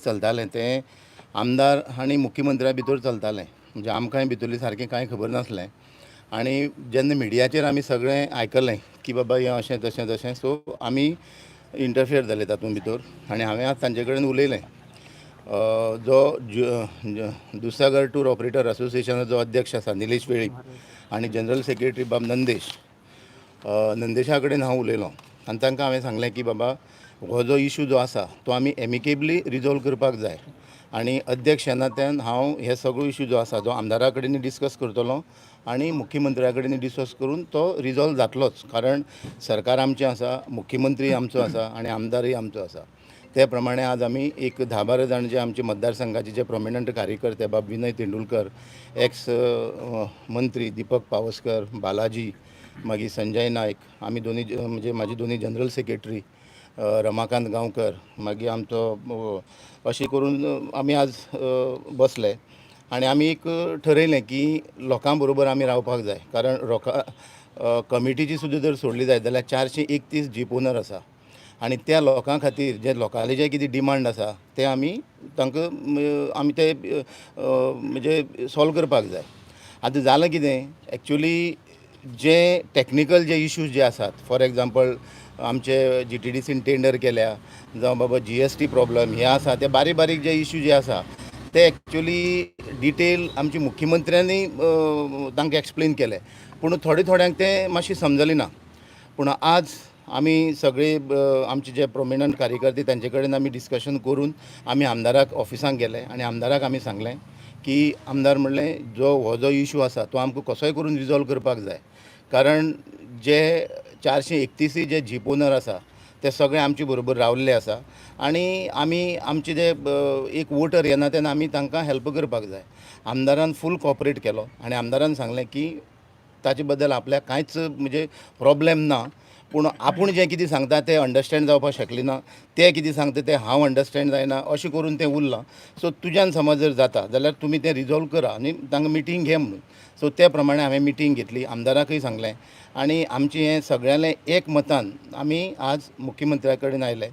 चलतालें तें आमदार आनी मुख्यमंत्र्या भितर चलतालें म्हणजे आमकांय भितरली सारकें कांय खबर नासलें आनी जेन्ना मिडियाचेर आमी सगळें आयकलें की बाबा हें अशें तशें तशें सो आमी इंटरफियर जाले तातूंत भितर आनी हांवें आज तांचे कडेन उलयलें जो दुधसागर टूर ऑपरेटर असोसिएशनाचो जो अध्यक्ष आसा निलेश वेळीप आनी जनरल सेक्रेटरी बाब नंदेशा कडेन हांव उलयलो आनी तांकां हांवें सांगलें की बाबा हो जो इशू जो आसा तो आमी एमिकेबली रिजॉल्व करपाक जाय आनी अध्यक्ष नात्यान हांव हे सगळो इशू जो आसा तो आमदारा कडेन डिस्कस करतलो आनी मुख्यमंत्र्या कडेन डिस्कस करून तो रिजॉल्व जातलोच कारण सरकार आमचें आसा मुख्यमंत्री आमचो आसा आनी आमदारय आमचो आसा ते प्रमाणे आज आमी एक 10-12 जाण जे आमचे मतदारसंघाचे जे प्रॉमिनंट कार्यकर्ते बाब विनय तेंडुलकर एक्स मंत्री दीपक पावसकर बालाजी मागीर संजय नायक आमी दोनी म्हणजे म्हाजी दोनी जनरल सेक्रेटरी रमाकांत गांवकर मागीर आमचो अशें करून आमी आज बसले आनी आमी एक ठरयलें की लोकां बरोबर आमी रावपाक जाय कारण कमिटीची सुद्दां जर सोडली जायत जाल्यार 431 जीप ओनर आसा आनी त्या लोकां खातीर जे लोकांले जे कितें डिमांड आसा ते आमी तांकां आमी ते म्हणजे सॉल्व करपाक जाय आतां जालें कितें एक्चुली जे टॅक्निकल जे इश्यूज जे आसात फॉर एग्जाम्पल आमचे GTDCन टेंडर केल्या जावं बाबा GST प्रॉब्लम हे आसा ते बारीक बारीक जे इश्यू जे आसा ते एक्चुली डिटेल आमच्या मुख्यमंत्र्यांनी तांकां एक्सप्लेन केले पूण थोड्यांक ते मातशें समजलें ना पूण आज आमी सगळे आमचे जे प्रॉमिनंट कार्यकर्ते तांचे कडेन आमी डिस्कशन करून आमी आमदाराक ऑफिसांत गेले आनी आमदाराक आमी सांगलें की आमदार म्हणलें हो जो इशू आसा तो आमकां कसोय करून रिजॉल्व करपाक जाय कारण जे 431 जे जीप ओनर आसा ते सगळे आमचे बरोबर रावल्ले आसा आनी आमी आमचे जे एक वोटर येना तेन्ना आमी तांकां हेल्प करपाक जाय आमदारान फूल कॉपरेट केलो आनी आमदारान सांगलें की ताचे बद्दल आपल्याक कांयच म्हणजे प्रॉब्लेम ना पूण आपूण जें कितें सांगता तें अंडरस्टँड जावपाक शकलें ना ते कितें सांगता तें हांव अंडरस्टँड जायना अशें करून तें उरलां सो तुज्यान समज जर जाता जाल्यार तुमी तें रिजॉल्व करा आनी तांकां मिटींग घे म्हणून सो त्या प्रमाणे हांवें मिटींग घेतली आमदाराकय सांगलें आनी आमचें हें सगळ्यांलें एक मतान आमी आज मुख्यमंत्र्या कडेन आयले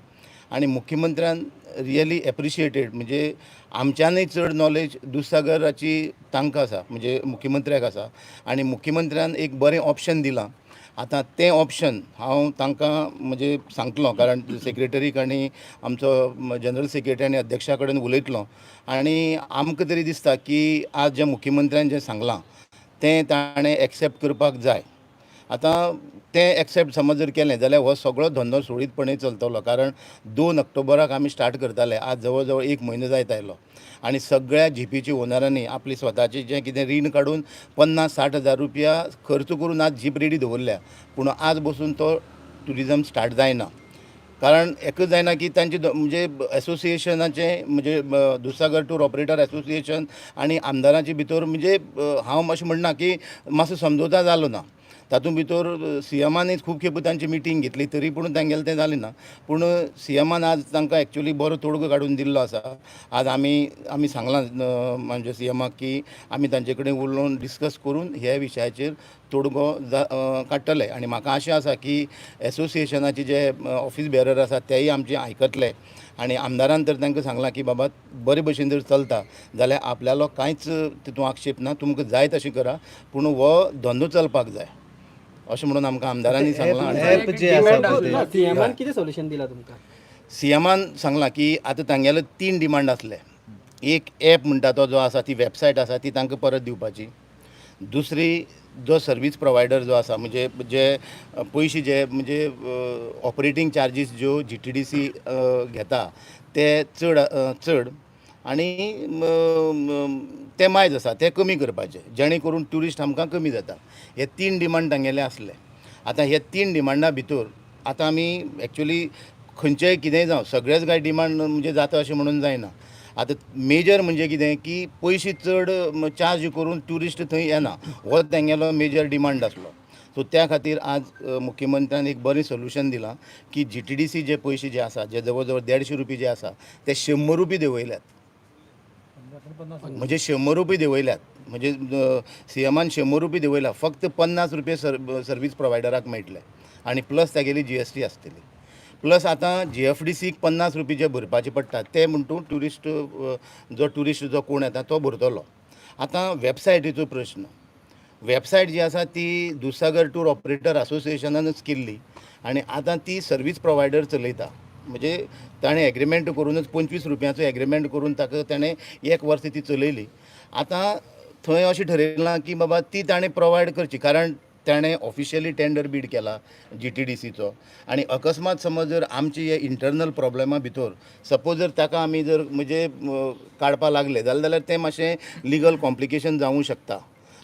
आनी मुख्यमंत्र्यान रियली एप्रिशिएटेड म्हणजे आमच्यानय चड नॉलेज दुधसागराची तांकां आसा म्हणजे मुख्यमंत्र्याक आसा आनी मुख्यमंत्र्यान एक बरें ऑप्शन दिलां आतां तें ऑप्शन हांव तांकां म्हणजे सांगतलो कारण सेक्रेटरीक आनी आमचो जनरल सेक्रेटरी आनी अध्यक्षा कडेन उलयतलो आनी आमकां तरी दिसता की आज जे मुख्यमंत्र्यान जें सांगलां तें ताणें एक्सेप्ट करपाक जाय आतां तें एक्सेप्ट समज जर केलें जाल्यार हो सगळो धंदो सुरळीतपणे चलतलो कारण 2 ऑक्टोबराक आमी स्टार्ट करताले आज जवळ जवळ 1 म्हयनो जायत आयलो आनी सगळ्या जीपीच्या ओनरांनी आपली स्वताची जें कितें रीण काडून 50-60 हजार रुपया खर्च करून आज जीप रेडी दवरल्या पूण आज बसून तो टुरिजम स्टार्ट जायना कारण एकच जायना की तांचे म्हणजे एसोसिएशनाचे म्हणजे दुधसागर टूर ऑपरेटर एसोसिएशन आनी आमदारांचे भितर म्हणजे हांव मातशें म्हणना की मातसो समजोता जालो ना तातूंत भितर सीएमानय खूब खेप तांची मिटींग घेतली तरी पूण तांगेलें तें जालें ना पूण सीएमान आज तांकां एक्चुली बरो तोडगो काडून दिल्लो आसा आज आमी सांगलां म्हणजे सीएमाक की आमी तांचे कडेन उलोवन डिस्कस करून ह्या विशयाचेर तोडगो काडटले आनी म्हाका आशा आसा की एसोसिएशनाचे जे ऑफिस बेरर आसा तेय आमचें आयकतले आनी आमदारान तर तांकां सांगलां की बाबा बरे भशेन जर चलता जाल्यार आपल्यालो कांयच तितून आक्षेप ना तुमकां जाय तशें करा पूण हो धंदो चलपाक जाय अशें म्हणून आमकां आमदारांनी सांगलां सीएमान कितें सोल्युशन दिलां तुमकां सीएमान सांगलां की आतां तांगेले 3 डिमांड आसले एक एप म्हणटा तो जो आसा ती वेबसायट आसा ती तांकां परत दिवपाची दुसरी जो सर्वीस प्रोवायडर जो आसा म्हणजे जे पयशे जे म्हणजे ऑपरेटींग चार्जीस ज्यो GTDC घेता ते चड आनी ते मायज आसा ते कमी करपाचे जेणे करून ट्युरिस्ट आमकां कमी जाता हे 3 डिमांड तांगेले आसले आतां हे 3 डिमांडा भितर आतां आमी एक्चुली खंयचेय कितेंय जावं सगळेच काय डिमांड म्हणजे जाता अशें म्हणून जायना आतां मेजर म्हणजे कितें की पयशे चड चार्ज करून ट्युरिस्ट थंय येना हो तांगेलो मेजर डिमांड आसलो सो त्या खातीर आज मुख्यमंत्र्यान एक बरें सोल्युशन दिलां की GTDC जे पयशे जे आसा जे जवळ जवळ 150 रुपये जे आसा ते 100 रुपये देंवयल्यात म्हणजे 100 रुपये देंवयल्यात म्हणजे सीएमान 100 रुपये देंवयला फक्त 50 रुपये सर्वीस प्रोवायडराक मेळटले आनी प्लस तागेली GST आसतली प्लस आतां GFDCक 50 रुपये जे भरपाचे पडटात ते म्हणटू ट्युरिस्ट जो ट्युरिस्ट जो कोण येता तो भरतलो. आतां वेबसायटीचो प्रश्न. वेबसायट जी आसा ती दुधसागर टूर ऑपरेटर असोसिएशनानूच केल्ली आनी आतां ती सर्वीस प्रोवायडर चलयता. म्हणजे ताणें एग्रीमेंट करूनच 25 रुपयाचो एग्रीमेंट करून ताका ताणें 1 वर्स ती चलयली. आतां थंय अशें ठरयलां की बाबा ती ताणें प्रोवायड करची, कारण ताणें ऑफिशियली टेंडर बीड केला GTDCचो. आनी अकस्मात समज जर आमची हे इंटरनल प्रॉब्लेमा भितर सपोज जर ताका आमी जर म्हणजे काडपा लागले जाल्यार तें मातशें लिगल कॉम्प्लिकेशन जावंक शकता.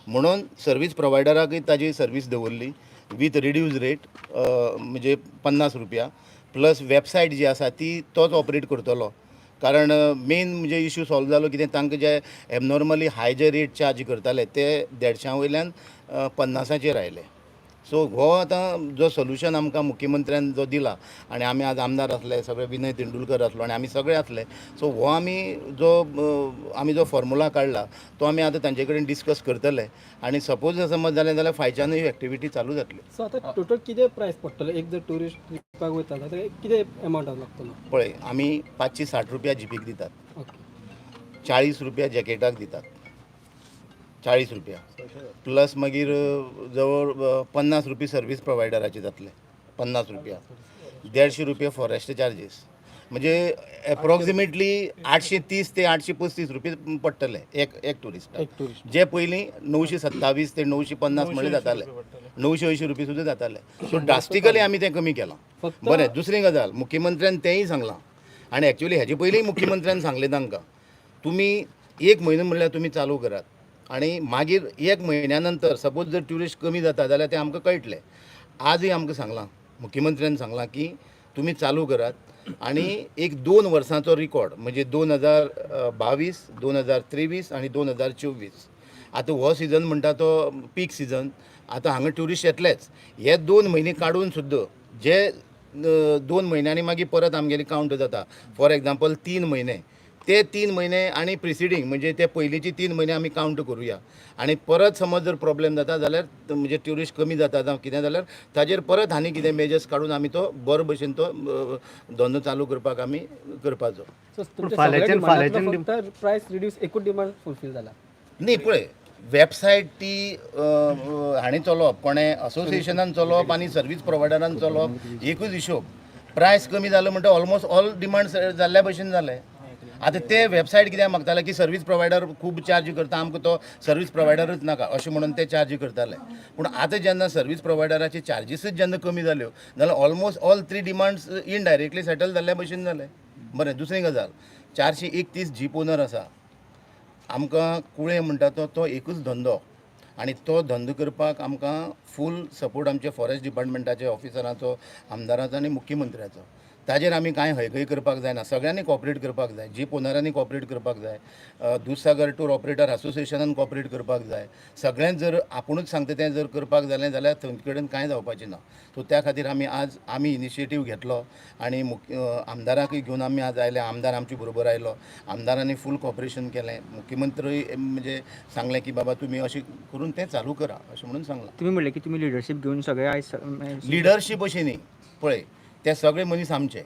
म्हणून सर्वीस प्रोवायडराकय ताजी सर्वीस दवरली वीथ रिड्यूज रेट, म्हणजे 50 रुपया. प्लस वेबसायट जी आसा ती तोच ऑपरेट करतलो, कारण मेन म्हणजे इश्यू सॉल्व जालो कितें, तांकां जे एबनॉर्मली हाय जे रेट चार्ज करताले ते 150 वयल्यान 50 आयले. सो हो आतां जो सोल्युशन आमकां मुख्यमंत्र्यान जो दिला, आनी आमी आज आमदार आसले, सगळे विनय तेंडुलकर आसलो आनी आमी सगळे आसले. सो हो आमी जो फॉर्मुला काडला तो आमी आतां तांचे कडेन डिस्कस करतले आनी सपोज जर समज जालें जाल्यार फायच्यानूय एक्टिविटी चालू जातली. सो आतां टोटल कितें प्रायस पडटलो एक जर टुरिस्ट ट्रिपाक वयता जाल्यार कितें अमावंट लागतलो? पळय, आमी 560 रुपया जीपीक दितात, ओके. 40 रुपया जॅकेटाक दितात, 40 रुपया प्लस मागीर जवळ 50 रुपया सर्वीस प्रोवायडराचे जातले, 50 रुपया, 150 रुपया फॉरेस्ट चार्जीस, म्हणजे एप्रॉक्सिमेटली 830 ते 835 रुपया पडटले एक टुरिस्ट. एक टुरिस्ट जे पयलीं 927 ते 950 म्हणले जाताले, 980 रुपया सुद्दां जाताले. सो ड्रास्टिकली आमी तें कमी केलां. फक्त बरें, दुसरी गजाल मुख्यमंत्र्यान तेंय सांगलां, आनी एक्चुअली हेजे पयलींय मुख्यमंत्र्यान सांगलें तांकां, तुमी 1 म्हयनो म्हणल्यार तुमी चालू करात आनी मागीर 1 म्हयन्या नंतर सपोज जर ट्युरिस्ट कमी जाता जाल्यार तें आमकां कळटलें. आजय आमकां सांगलां, मुख्यमंत्र्यान सांगलां की तुमी चालू करात आनी एक 2 वर्सांचो रिकॉर्ड म्हणजे 2022, 2023 आनी 2024. आतां हो सिजन म्हणटा तो पीक सिजन. आतां हांगा ट्युरिस्ट येतलेच. हे 2 म्हयने काडून सुद्दां जे 2 म्हयन्यांनी मागीर परत आमगेली कावंट जाता. फॉर एग्जाम्पल 3 म्हयने, ते 3 म्हयने आनी प्रिसिडींग म्हणजे ते पयलींचे 3 म्हयने आमी कावंट करुया. आनी परत समज जर प्रॉब्लेम जाता जाल्यार म्हणजे ट्युरिस्ट कमी जाता जावं कितें जाल्यार ताजेर परत आनी कितें मेजर्स काडून आमी तो बरो भशेन तो धंदो चालू करपाक आमी करपाचो. सो फक्त प्रायस रिड्यूस एकूच डिमांड फुलफील जाला न्ही. पळय, वेबसायट ती हांणी चलोवप, कोणें असोसिएशनान चलोवप आनी सर्वीस प्रोवायडरान चलोवप एकूच हिशोब. प्रायस कमी जालो म्हणटा ऑलमोस्ट ऑल डिमांड जाल्ल्या भशेन जालें. आतां ते वेबसायट कित्याक मागताले की सर्वीस प्रोवायडर खूब चार्ज करता, आमकां तो सर्वीस प्रोवायडरच नाका अशें म्हणून ते चार्ज करताले. पूण आतां जेन्ना सर्वीस प्रोवायडराचे चार्जीसच जेन्ना कमी जाल्यो जाल्यार almost all 3 demands indirectly settle जाल्ल्या भशेन जालें. बरें, दुसरी गजाल, 431 जीप ओनर आसा. आमकां कुळें म्हणटा तो एकूच धंदो आनी तो धंदो करपाक आमकां फूल सपोर्ट आमचे फॉरेस्ट डिपार्टमेंटाच्या ऑफिसरांचो, आमदाराचो आनी मुख्यमंत्र्याचो. ताजेर आमी कांय हयगय करपाक जायना. सगळ्यांनी कॉपरेट करपाक जाय. जीप ओनरांनी कॉपरेट करपाक जाय. दुधसागर टूर ऑपरेटर असोसिएशनान कॉपरेट करपाक जाय. सगळ्यांनी जर आपुणूच सांगता तें जर करपाक जालें जाल्यार थंय कडेन कांय जावपाचें ना. सो त्या खातीर आमी इनिशिएटीव घेतलो आनी आमदाराकय घेवन आमी आज आयले. आमदार आमचे बरोबर आयलो. आमदारांनी फूल कॉपरेशन केलें. मुख्यमंत्री म्हणजे सांगलें की बाबा तुमी अशें करून तें चालू करा अशें म्हणून सांगलां. तुम्ही म्हणले की तुम्ही लिडरशिप घेऊन सगळे आयज लिडरशीप अशी न्ही. पळय, ते सगळे मनीस आमचे.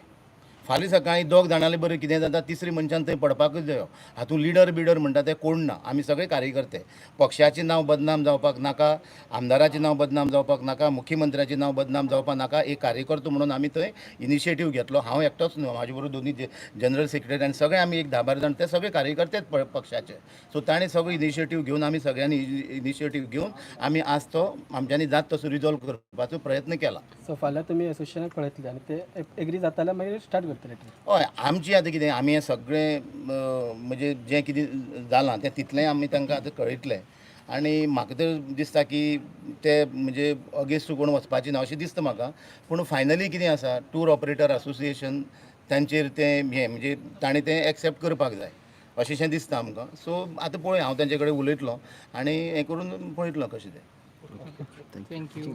फाल्यां सकाळीं 2 जाणांले बरें कितें जाता, तिसरी मनशान थंय पडपाकच जायो. हातूंत लिडर बिडर म्हणटा ते कोण ना. आमी सगळे कार्यकर्ते. पक्षाचें नांव बदनाम जावपाक नाका, आमदाराचें नांव बदनाम जावपाक नाका, मुख्यमंत्र्याचें नांव बदनाम जावपाक नाका. एक कार्यकर्तो म्हणून आमी थंय इनिशिएटीव घेतलो. हांव एकटोच न्हू, म्हाजे बरोबर दोनी जनरल सेक्रेटरी आनी सगळे आमी एक 10-12 जाण ते सगळे कार्यकर्तेच पक्षाचे. सो ताणें सगळे इनिशिएटीव घेवन आमी सगळ्यांनी इनिशिएटीव घेवन आमी आज तो आमच्यांनी जाता तसो रिजॉल्व करपाचो प्रयत्न केला. सो फाल्यां तुमी असोसिएशनाक कळयतले आनी ते एग्री जाता जाल्यार मागीर स्टार्ट करतले. हय, आमची आतां कितें, आमी हें सगळें म्हणजे जें कितें जालां तें तितलें आमी तांकां आतां कळयतलें. आनी म्हाका तर दिसता की ते म्हणजे अगेन्स्ट कोण वचपाचें ना अशें दिसता म्हाका. पूण फायनली कितें आसा, टूर ऑपरेटर असोसिएशन तांचेर तें हें म्हणजे ताणें तें एक्सेप्ट करपाक जाय अशेंशें दिसता आमकां. सो आतां पळय, हांव तांचे कडेन उलयतलों आनी हें करून पळयतलो कशें तें. थँक्यू.